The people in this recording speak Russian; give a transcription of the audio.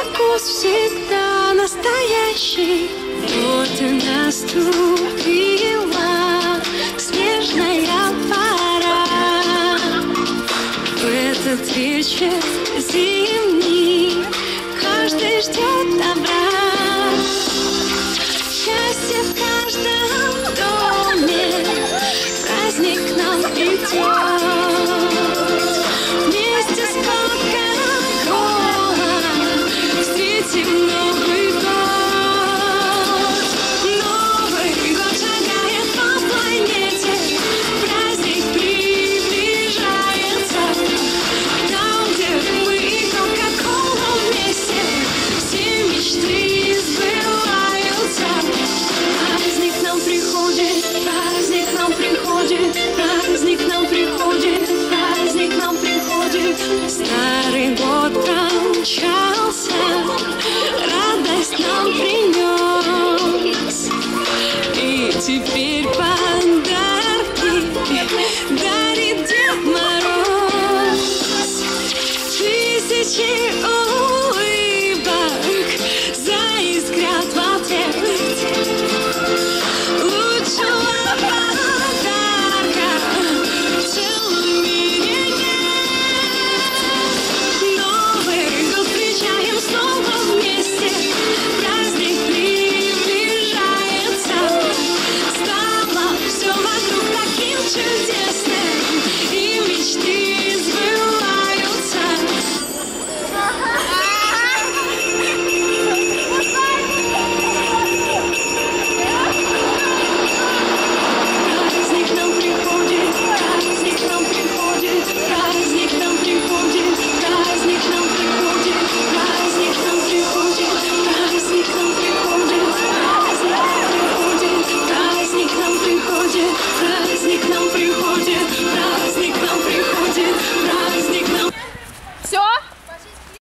вкус всегда настоящий. Вот и наступила снежная пора. В этот вечер зимний каждый ждет добра. Счастье в каждом доме, праздник к нам придет. Вместе с Кока-Колой встретим Новый год. Новый год шагает по планете, праздник приближается. Там, где мы и Кока-Кола вместе, все мечты сбываются. Праздник нам приходит, праздник нам приходит, праздник нам приходит, праздник нам приходит. Старый год промчался.